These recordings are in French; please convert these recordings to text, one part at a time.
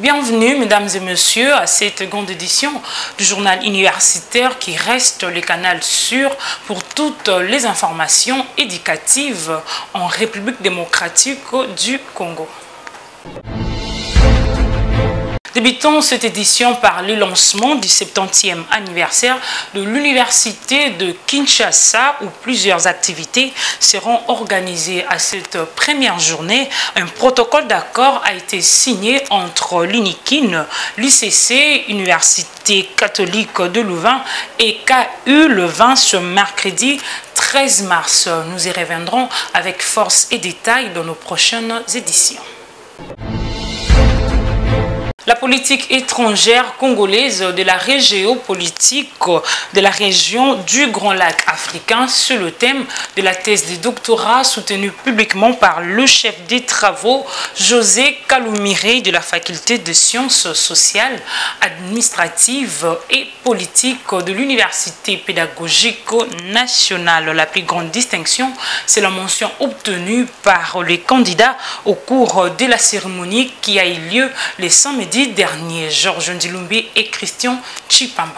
Bienvenue, mesdames et messieurs, à cette grande édition du journal universitaire qui reste le canal sûr pour toutes les informations éducatives en République démocratique du Congo. Débutons cette édition par le lancement du 70e anniversaire de l'Université de Kinshasa où plusieurs activités seront organisées. À cette première journée, un protocole d'accord a été signé entre l'UNIKIN, l'UCC, Université catholique de Louvain et KU le 20 ce mercredi 13 mars. Nous y reviendrons avec force et détails dans nos prochaines éditions. La politique étrangère congolaise de la géopolitique de la région du Grand Lac africain sur le thème de la thèse de doctorat soutenue publiquement par le chef des travaux José Kalumire de la faculté de sciences sociales, administratives et politiques de l'Université pédagogique nationale. La plus grande distinction, c'est la mention obtenue par les candidats au cours de la cérémonie qui a eu lieu le samedi dernier. Georges Ndilumbi et Christian Chipamba.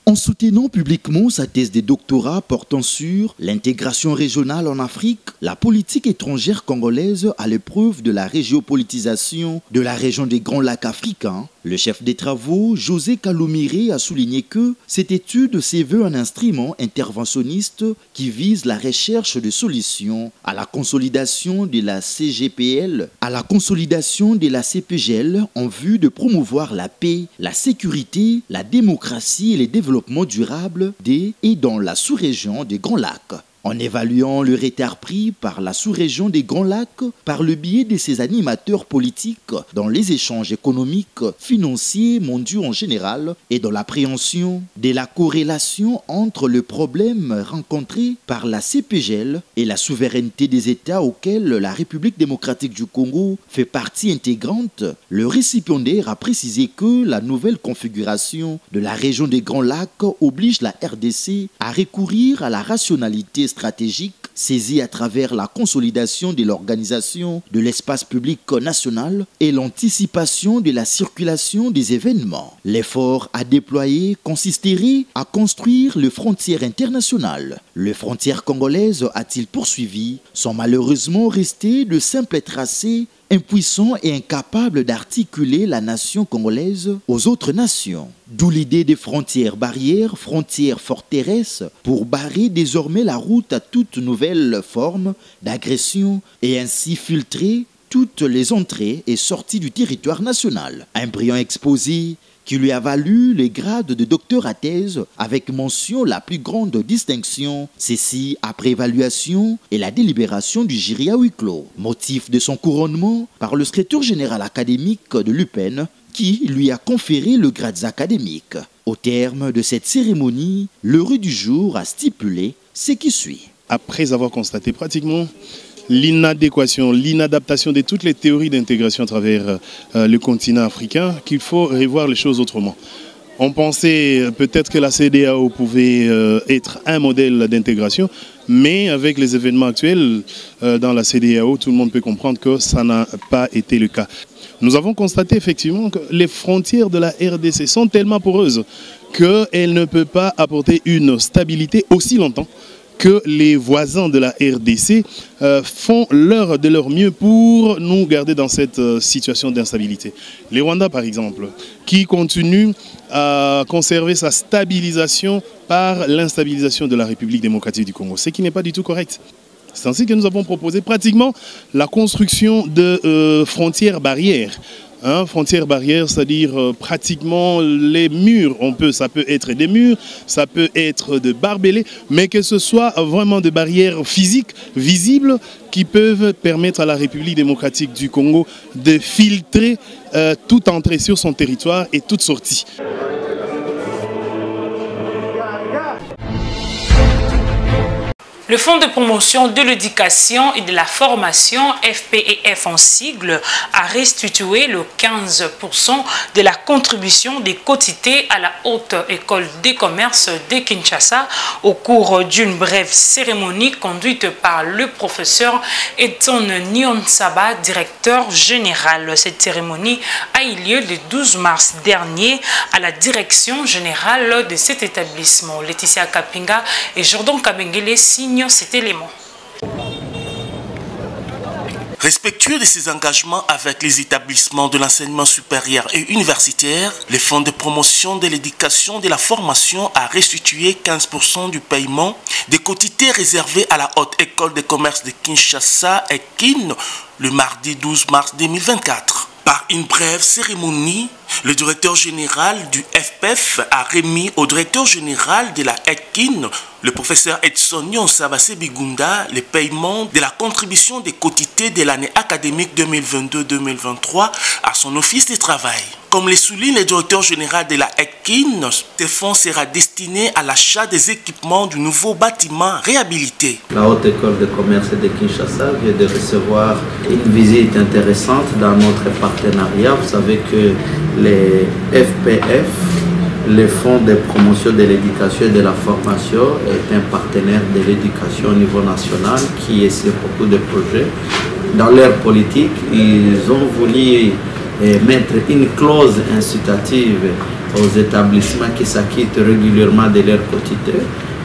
En soutenant publiquement sa thèse de doctorat portant sur l'intégration régionale en Afrique, la politique étrangère congolaise à l'épreuve de la régiopolitisation de la région des Grands Lacs africains, le chef des travaux, José Kalumire, a souligné que cette étude se veut un instrument interventionniste qui vise la recherche de solutions à la consolidation de la CGPL, à la consolidation de la CPGL en vue de promouvoir la paix, la sécurité, la démocratie et le développement durable des et dans la sous-région des Grands Lacs. En évaluant le retard pris par la sous-région des Grands Lacs par le biais de ses animateurs politiques dans les échanges économiques, financiers, mondiaux en général et dans l'appréhension de la corrélation entre le problème rencontré par la CPGL et la souveraineté des États auxquels la République démocratique du Congo fait partie intégrante, le récipiendaire a précisé que la nouvelle configuration de la région des Grands Lacs oblige la RDC à recourir à la rationalité stratégique saisie à travers la consolidation de l'organisation de l'espace public national et l'anticipation de la circulation des événements. L'effort à déployer consisterait à construire les frontières internationales. Les frontières congolaises, a-t-il poursuivi, sont malheureusement restées de simples tracés impuissants et incapables d'articuler la nation congolaise aux autres nations. D'où l'idée des frontières barrières, frontières forteresses, pour barrer désormais la route à toute nouvelle forme d'agression et ainsi filtrer toutes les entrées et sorties du territoire national. Un brillant exposé qui lui a valu les grades de docteur à thèse avec mention la plus grande distinction, ceci après évaluation et la délibération du jury à huis clos. Motif de son couronnement par le secrétaire général académique de l'UPEN qui lui a conféré le grade académique. Au terme de cette cérémonie, l'heureux du jour a stipulé ce qui suit. Après avoir constaté pratiquement l'inadéquation, l'inadaptation de toutes les théories d'intégration à travers le continent africain, qu'il faut revoir les choses autrement. On pensait peut-être que la CEDEAO pouvait être un modèle d'intégration, mais avec les événements actuels dans la CEDEAO, tout le monde peut comprendre que ça n'a pas été le cas. Nous avons constaté effectivement que les frontières de la RDC sont tellement poreuses qu'elles ne peuvent pas apporter une stabilité aussi longtemps que les voisins de la RDC font de leur mieux pour nous garder dans cette situation d'instabilité. Les Rwandais, par exemple, qui continuent à conserver sa stabilisation par l'instabilisation de la République démocratique du Congo, ce qui n'est pas du tout correct. C'est ainsi que nous avons proposé pratiquement la construction de frontières barrières. Frontières barrières, c'est-à-dire pratiquement les murs, ça peut être des murs, ça peut être de barbelés, mais que ce soit vraiment des barrières physiques, visibles, qui peuvent permettre à la République démocratique du Congo de filtrer toute entrée sur son territoire et toute sortie. Le Fonds de promotion de l'éducation et de la formation, FPEF en sigle, a restitué le 15% de la contribution des quotités à la Haute École des commerces de Kinshasa au cours d'une brève cérémonie conduite par le professeur Edson Nyonsaba, directeur général. Cette cérémonie a eu lieu le 12 mars dernier à la direction générale de cet établissement. Laetitia Kapinga et Jordan Kabengele signent cet élément. Respectueux de ses engagements avec les établissements de l'enseignement supérieur et universitaire, le Fonds de promotion de l'éducation et de la formation a restitué 15% du paiement des quotités réservées à la Haute École de commerce de Kinshasa et KIN le mardi 12 mars 2024. Par une brève cérémonie, le directeur général du FPF a remis au directeur général de la EKIN, le professeur Edson Nyonsaba Bigunda, le paiement de la contribution des quotités de l'année académique 2022-2023 à son office de travail. Comme le souligne le directeur général de la EKIN, ce fonds sera destiné à l'achat des équipements du nouveau bâtiment réhabilité. La Haute École de commerce de Kinshasa vient de recevoir une visite intéressante dans notre partenariat. Vous savez que les FPF, le Fonds de promotion de l'éducation et de la formation, est un partenaire de l'éducation au niveau national qui essaie beaucoup de projets. Dans leur politique, ils ont voulu mettre une clause incitative aux établissements qui s'acquittent régulièrement de leurs quotités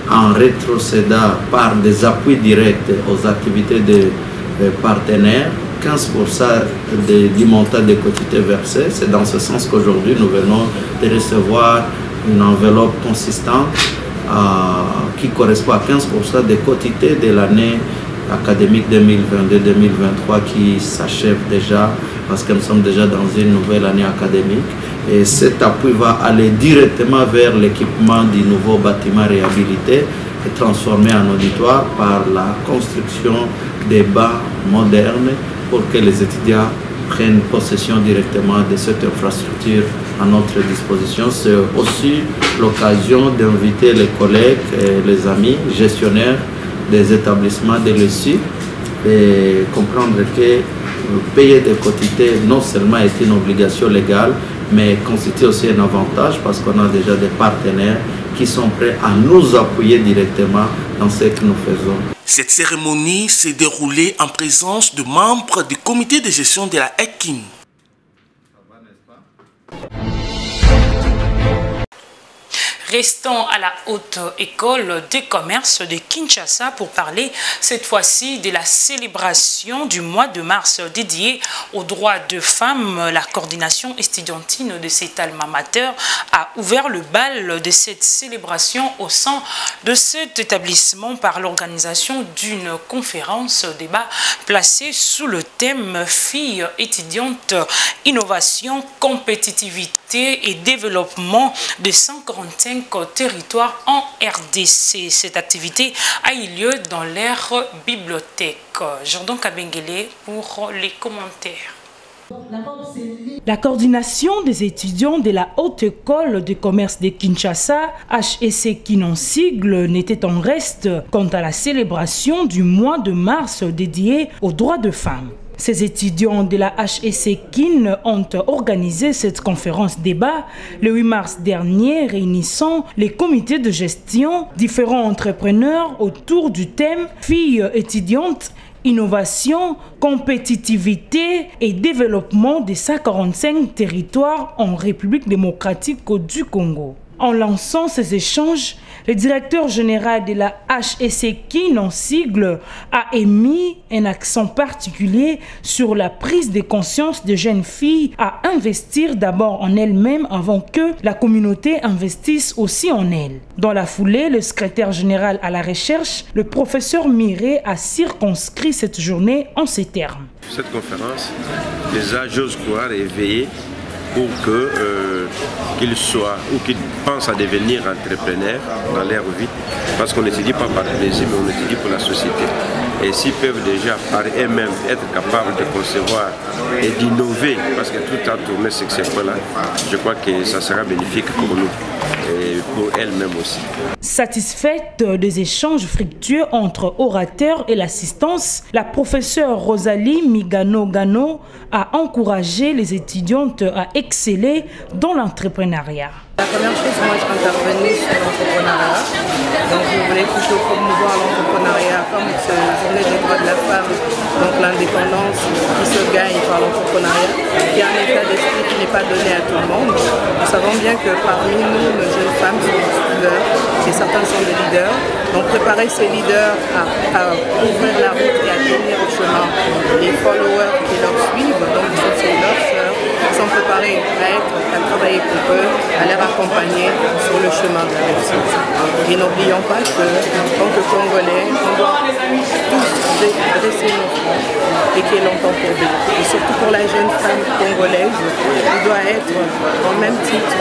en rétrocédant par des appuis directs aux activités de partenaires 15% du montant des quotités versées. C'est dans ce sens qu'aujourd'hui nous venons de recevoir une enveloppe consistante qui correspond à 15% des quotités de l'année académique 2022-2023 qui s'achève déjà parce que nous sommes déjà dans une nouvelle année académique. Et cet appui va aller directement vers l'équipement du nouveau bâtiment réhabilité et transformé en auditoire par la construction des bancs modernes pour que les étudiants prennent possession directement de cette infrastructure à notre disposition. C'est aussi l'occasion d'inviter les collègues et les amis gestionnaires des établissements de l'ESU et comprendre que payer des quotités non seulement est une obligation légale, mais constitue aussi un avantage parce qu'on a déjà des partenaires qui sont prêts à nous appuyer directement dans ce que nous faisons. Cette cérémonie s'est déroulée en présence de membres du comité de gestion de la EKIN. Restons à la Haute École des commerces de Kinshasa pour parler cette fois-ci de la célébration du mois de mars dédié aux droits de femmes. La coordination estudiantine de cet alma mater a ouvert le bal de cette célébration au sein de cet établissement par l'organisation d'une conférence débat placée sous le thème Filles étudiantes, innovation, compétitivité et développement de 145 territoires en RDC. Cette activité a eu lieu dans l'aire bibliothèque. Jordan Kabengele pour les commentaires. La coordination des étudiants de la Haute École de commerce de Kinshasa, HEC KIN en sigle, n'était en reste quant à la célébration du mois de mars dédié aux droits de femmes. Ces étudiants de la HEC KIN ont organisé cette conférence débat le 8 mars dernier, réunissant les comités de gestion, différents entrepreneurs autour du thème Filles étudiantes, innovation, compétitivité et développement des 145 territoires en République démocratique du Congo. En lançant ces échanges, le directeur général de la HEC KIN en sigle a émis un accent particulier sur la prise de conscience des jeunes filles à investir d'abord en elles-mêmes avant que la communauté investisse aussi en elles. Dans la foulée, le secrétaire général à la recherche, le professeur Miré, a circonscrit cette journée en ces termes. Cette conférence, déjà, j'ose croire, est éveillée pour qu'ils soient ou qu'ils pensent à devenir entrepreneurs dans leur vie, parce qu'on n'étudie pas par plaisir, mais on étudie pour la société. Et s'ils peuvent déjà par eux-mêmes être capables de concevoir et d'innover, parce que tout a tourné sur ces points-là, je crois que ça sera bénéfique pour nous et pour elles-mêmes aussi. Satisfaite des échanges fructueux entre orateurs et l'assistance, la professeure Rosalie Migano-Gano a encouragé les étudiantes à exceller dans l'entrepreneuriat. La première chose, moi je suis intervenue sur l'entrepreneuriat. Donc je voulais plutôt promouvoir l'entrepreneuriat comme cette journée des droits de la femme, donc l'indépendance qui se gagne par l'entrepreneuriat, qui est un état d'esprit qui n'est pas donné à tout le monde. Nous savons bien que parmi nous, nos jeunes femmes sont des leaders, et certains sont des leaders. Donc préparer ces leaders à ouvrir la route et à tenir au chemin les followers qui leur suivent, donc c'est leurs sœurs, qui sont préparés à travailler pour eux, à les accompagner sur le chemin de la réussite. Et n'oublions pas que, en tant que Congolais, on doit tous dresser nos fronts et qu'il est longtemps pour vivre. Et surtout pour la jeune femme congolaise, elle doit être en même titre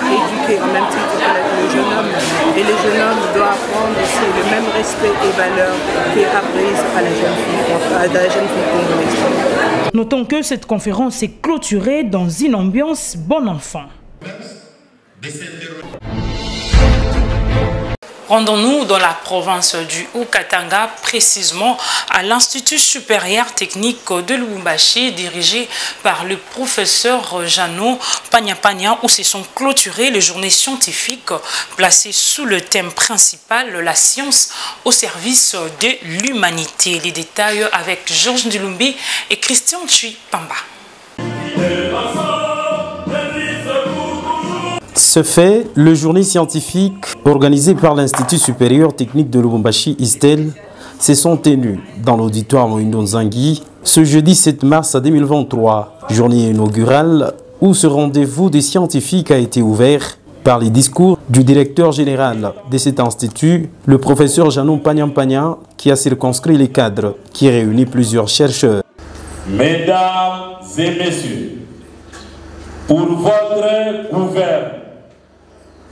éduquée, en même titre que le jeune homme. Et le jeune homme doit apprendre aussi le même respect et valeur qui est apprise à la jeune fille congolaise. Notons que cette conférence est clôturée dans une ambiance bon enfant. Rendons-nous dans la province du Haut-Katanga, précisément à l'Institut supérieur technique de Lubumbashi, dirigé par le professeur Jeannot Pagna, où se sont clôturées les journées scientifiques placées sous le thème principal, la science au service de l'humanité. Les détails avec Georges Ndulumbi et Christian Tchui Pamba. Ce fait, le journée scientifique organisée par l'Institut supérieur technique de Lubumbashi, ISTEL, se sont tenues dans l'auditoire Moïndo Nzangi ce jeudi 7 mars 2023, journée inaugurale où ce rendez-vous des scientifiques a été ouvert par les discours du directeur général de cet institut, le professeur Jeannot Pagna, qui a circonscrit les cadres, qui réunit plusieurs chercheurs. Mesdames et messieurs, pour votre gouverne,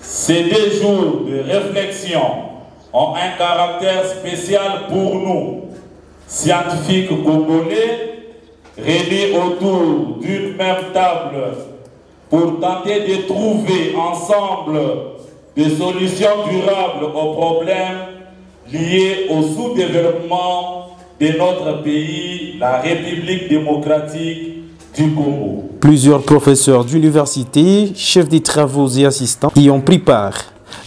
ces 2 jours de réflexion ont un caractère spécial pour nous, scientifiques congolais, réunis autour d'une même table pour tenter de trouver ensemble des solutions durables aux problèmes liés au sous-développement de notre pays, la République démocratique du Congo. Plusieurs professeurs d'université, chefs des travaux et assistants y ont pris part.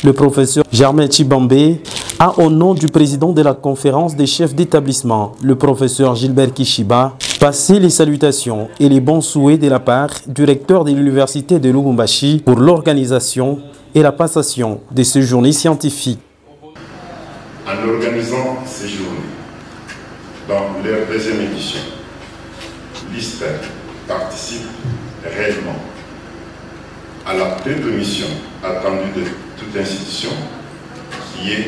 Le professeur Germain Chibambe a, au nom du président de la conférence des chefs d'établissement, le professeur Gilbert Kishiba, passé les salutations et les bons souhaits de la part du recteur de l'université de Lubumbashi pour l'organisation et la passation de ces journées scientifiques. En organisant ces journées, dans leur 2e édition, l'ISTEL participe réellement à la double mission attendue de toute institution qui est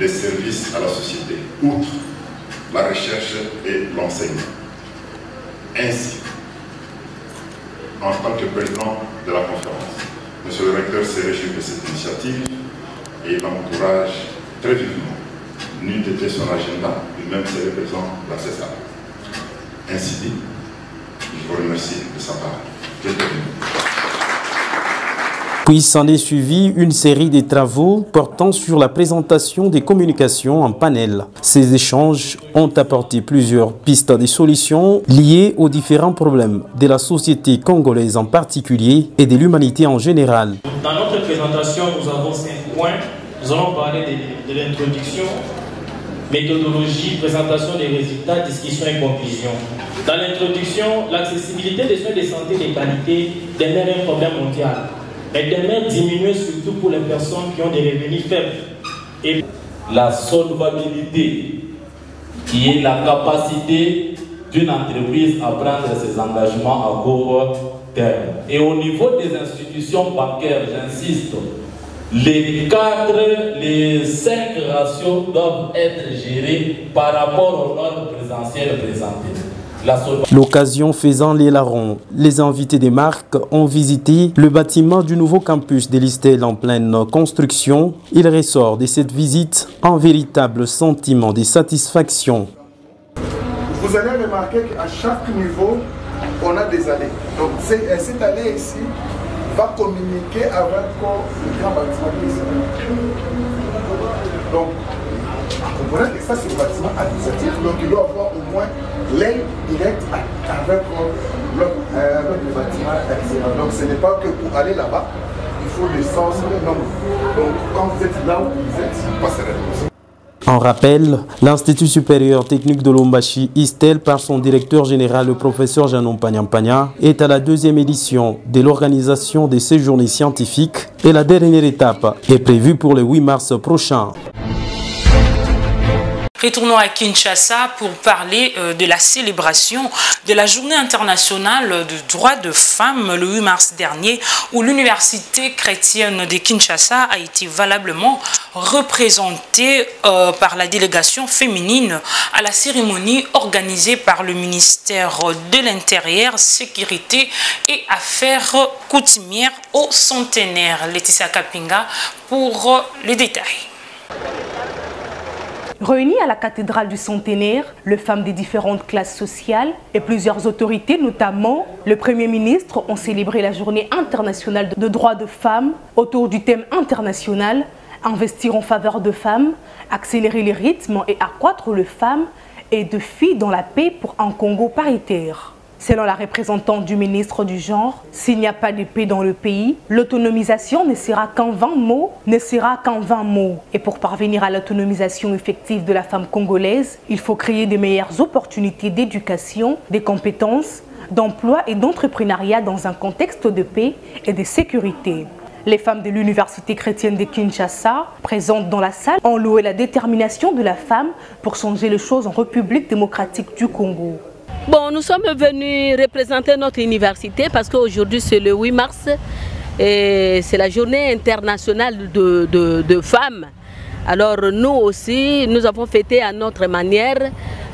le service à la société, outre la recherche et l'enseignement. Ainsi, en tant que président de la conférence, monsieur le recteur s'est réjoui de cette initiative et il m'encourage très vivement. N'eût été son agenda, lui-même serait présent dans ces salles. Ainsi dit, je vous remercie de sa part. Puis s'en est suivi une série de travaux portant sur la présentation des communications en panel. Ces échanges ont apporté plusieurs pistes de solutions liées aux différents problèmes de la société congolaise en particulier et de l'humanité en général. Dans notre présentation, nous avons 5 points. Nous allons parler de l'introduction, méthodologie, présentation des résultats, discussion et conclusion. Dans l'introduction, l'accessibilité des soins de santé de qualité demeure un problème mondial. Elle demeure diminuée surtout pour les personnes qui ont des revenus faibles. Et la solvabilité, qui est la capacité d'une entreprise à prendre ses engagements à court terme. Et au niveau des institutions bancaires, j'insiste, les 5 ratios doivent être gérés par rapport aux normes présentielles présentées. L'occasion faisant les larrons, les invités des marques ont visité le bâtiment du nouveau campus de l'ISTEL en pleine construction. Il ressort de cette visite un véritable sentiment de satisfaction. vous allez remarquer qu'à chaque niveau, on a des allées. Donc cette allée ici va communiquer avec le grand bâtiment qui est ici. Donc, vous comprenez que ça c'est le bâtiment administratif, donc il doit avoir au moins l'aile directe avec le bâtiment extérieur. Donc ce n'est pas que pour aller là-bas, il faut descendre sur les nombres. Donc quand vous êtes là où vous êtes, vous passerez. En rappel, l'Institut supérieur technique de Lubumbashi, ISTEL, par son directeur général, le professeur Janon Pagnampagna, est à la 2e édition de l'organisation des séjours scientifiques et la dernière étape est prévue pour le 8 mars prochain. Retournons à Kinshasa pour parler de la célébration de la Journée internationale des droits de femmes le 8 mars dernier, où l'Université chrétienne de Kinshasa a été valablement représentée par la délégation féminine à la cérémonie organisée par le ministère de l'Intérieur, Sécurité et Affaires coutumières au centenaire. Laetitia Kapinga pour les détails. Réunies à la cathédrale du centenaire, les femmes des différentes classes sociales et plusieurs autorités, notamment le Premier ministre, ont célébré la Journée internationale de droits de femmes autour du thème international « Investir en faveur de femmes, accélérer les rythmes et accroître les femmes et de filles dans la paix pour un Congo paritaire ». Selon la représentante du ministre du Genre, s'il n'y a pas de paix dans le pays, l'autonomisation ne sera qu'en 20 mots. Et pour parvenir à l'autonomisation effective de la femme congolaise, il faut créer de meilleures opportunités d'éducation, des compétences, d'emploi et d'entrepreneuriat dans un contexte de paix et de sécurité. Les femmes de l'Université chrétienne de Kinshasa, présentes dans la salle, ont loué la détermination de la femme pour changer les choses en République démocratique du Congo. Bon, nous sommes venus représenter notre université parce qu'aujourd'hui c'est le 8 mars et c'est la journée internationale de femmes. Alors nous aussi, nous avons fêté à notre manière,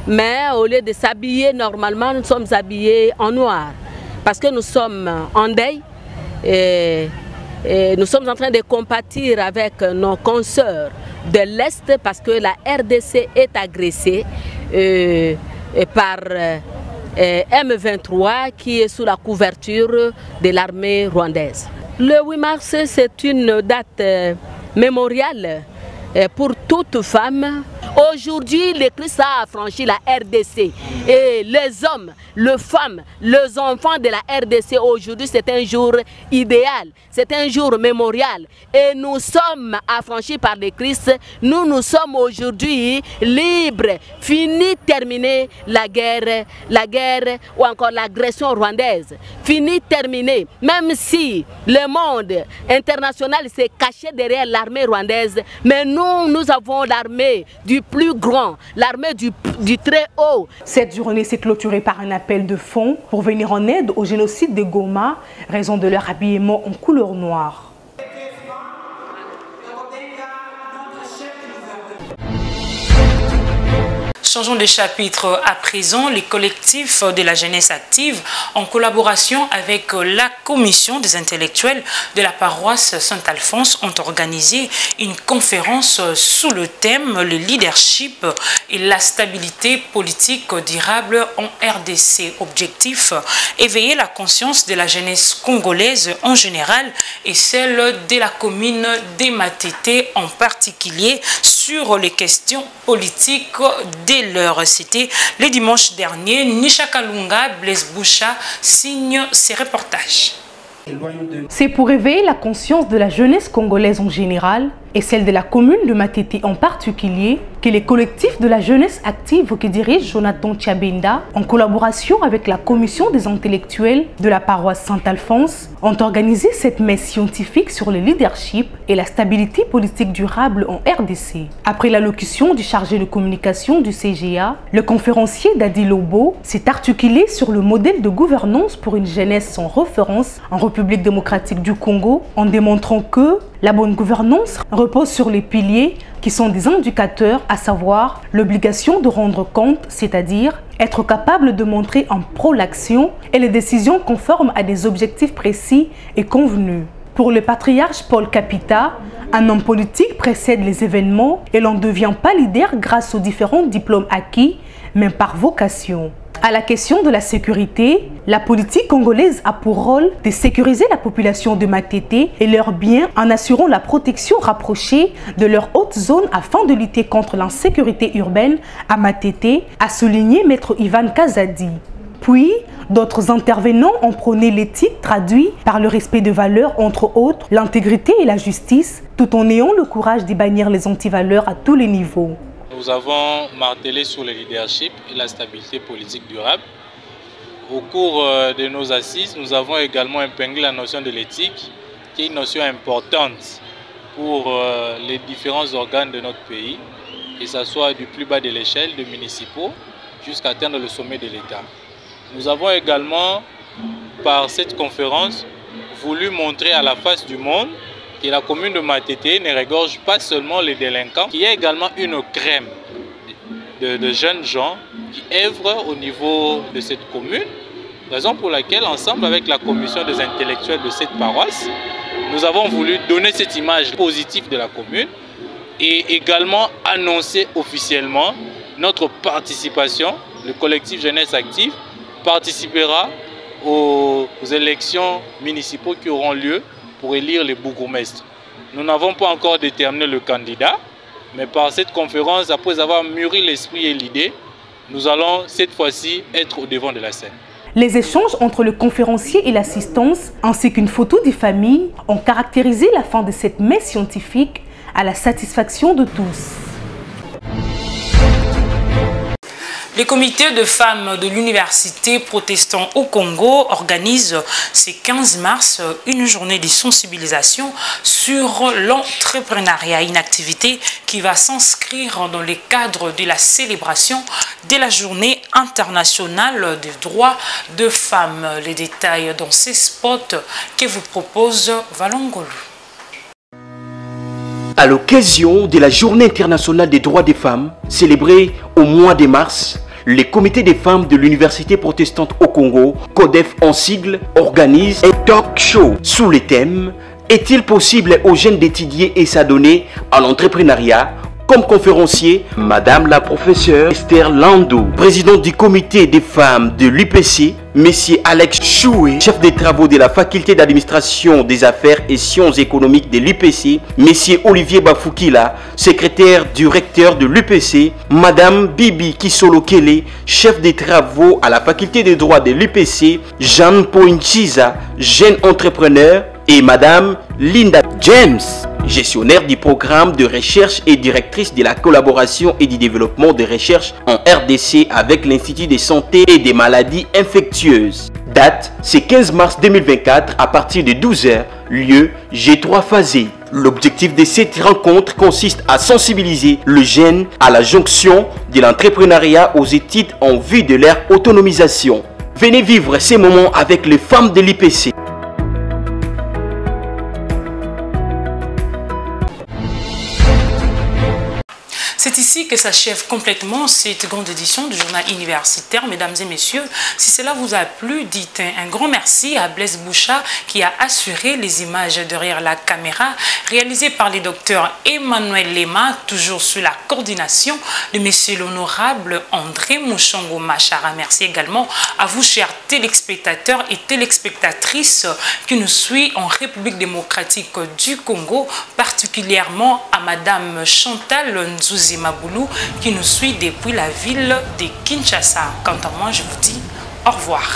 mais au lieu de s'habiller normalement, nous sommes habillés en noir parce que nous sommes en deuil et nous sommes en train de compatir avec nos consoeurs de l'Est parce que la RDC est agressée par M23 qui est sous la couverture de l'armée rwandaise. Le 8 mars, c'est une date mémoriale pour toute femme. Aujourd'hui, le Christ a affranchi la RDC et les hommes, les femmes, les enfants de la RDC, aujourd'hui c'est un jour idéal, c'est un jour mémorial et nous sommes affranchis par le Christ. Nous sommes aujourd'hui libres, fini, terminé la guerre ou encore l'agression rwandaise, fini, terminé, même si le monde international s'est caché derrière l'armée rwandaise, mais nous avons l'armée du plus grand, l'armée du très haut. Cette journée s'est clôturée par un appel de fonds pour venir en aide au génocide de Goma, raison de leur habillement en couleur noire. Changeons de chapitre à présent. Les collectifs de la jeunesse active, en collaboration avec la commission des intellectuels de la paroisse Saint-Alphonse, ont organisé une conférence sous le thème « Le leadership et la stabilité politique durable en RDC ». Objectif, éveiller la conscience de la jeunesse congolaise en général et celle de la commune d'Ematete en particulier sur les questions politiques de leur cité. Le dimanche dernier, Nisha Kalunga, Blaise Boucha signe ses reportages. C'est pour éveiller la conscience de la jeunesse congolaise en général et celle de la commune de Matete en particulier que les collectifs de la jeunesse active que dirige Jonathan Tchabenda, en collaboration avec la commission des intellectuels de la paroisse Saint-Alphonse, ont organisé cette messe scientifique sur le leadership et la stabilité politique durable en RDC. Après l'allocution du chargé de communication du CGA, le conférencier Dadi Lobo s'est articulé sur le modèle de gouvernance pour une jeunesse sans référence en République démocratique du Congo, en démontrant que la bonne gouvernance repose sur les piliers qui sont des indicateurs, à savoir l'obligation de rendre compte, c'est-à-dire être capable de montrer en pro l'action et les décisions conformes à des objectifs précis et convenus. Pour le patriarche Paul Capita, un homme politique précède les événements et l'on ne devient pas leader grâce aux différents diplômes acquis, mais par vocation. À la question de la sécurité, la politique congolaise a pour rôle de sécuriser la population de Matete et leurs biens en assurant la protection rapprochée de leur haute zone afin de lutter contre l'insécurité urbaine à Matete, a souligné Maître Ivan Kazadi. Puis, d'autres intervenants ont prôné l'éthique traduit par le respect de valeurs, entre autres l'intégrité et la justice, tout en ayant le courage de bannir les antivaleurs à tous les niveaux. Nous avons martelé sur le leadership et la stabilité politique durable. Au cours de nos assises, nous avons également épinglé la notion de l'éthique, qui est une notion importante pour les différents organes de notre pays, que ce soit du plus bas de l'échelle, de municipaux, jusqu'à atteindre le sommet de l'État. Nous avons également, par cette conférence, voulu montrer à la face du monde que la commune de Matete ne regorge pas seulement les délinquants, qu'il y a également une crème de jeunes gens qui œuvrent au niveau de cette commune, raison pour laquelle, ensemble avec la commission des intellectuels de cette paroisse, nous avons voulu donner cette image positive de la commune et également annoncer officiellement notre participation. Le collectif Jeunesse Active participera aux élections municipales qui auront lieu pour élire les bourgmestres. Nous n'avons pas encore déterminé le candidat, mais par cette conférence, après avoir mûri l'esprit et l'idée, nous allons cette fois-ci être au devant de la scène. Les échanges entre le conférencier et l'assistance, ainsi qu'une photo des familles, ont caractérisé la fin de cette messe scientifique à la satisfaction de tous. Les comités de femmes de l'université protestant au Congo organisent ce 15 mars une journée de sensibilisation sur l'entrepreneuriat, une activité qui va s'inscrire dans le cadre de la célébration de la journée internationale des droits de femmes. Les détails dans ces spots que vous propose Valongolo. À l'occasion de la Journée internationale des droits des femmes, célébrée au mois de mars, les comités des femmes de l'Université protestante au Congo, CODEF en sigle, organisent un talk show sous le thème « Est-il possible aux jeunes d'étudier et s'adonner à l'entrepreneuriat ?» Comme conférencier, Madame la professeure Esther Lando, présidente du comité des femmes de l'UPC, Monsieur Alex Choué, chef des travaux de la faculté d'administration des affaires et sciences économiques de l'UPC, Monsieur Olivier Bafoukila, secrétaire du recteur de l'UPC, Madame Bibi Kisolo Kele, chef des travaux à la faculté de droit de l'UPC, Jeanne Poinchiza, jeune entrepreneur, et Madame Linda James, gestionnaire du programme de recherche et directrice de la collaboration et du développement de recherche en RDC avec l'Institut de santé et des maladies infectieuses. Date, c'est 15 mars 2024 à partir de 12h, lieu G3 Phasé. L'objectif de cette rencontre consiste à sensibiliser le jeune à la jonction de l'entrepreneuriat aux études en vue de leur autonomisation. Venez vivre ces moments avec les femmes de l'IPC. C'est ici que s'achève complètement cette grande édition du journal universitaire. Mesdames et messieurs, si cela vous a plu, dites un grand merci à Blaise Boucha qui a assuré les images derrière la caméra, réalisées par le docteur Emmanuel Lema, toujours sous la coordination de monsieur l'honorable André Mouchongo Machara. Merci également à vous, chers téléspectateurs et téléspectatrices qui nous suivent en République démocratique du Congo, particulièrement à madame Chantal Nzouzi Maboulou qui nous suit depuis la ville de Kinshasa. Quant à moi, je vous dis au revoir.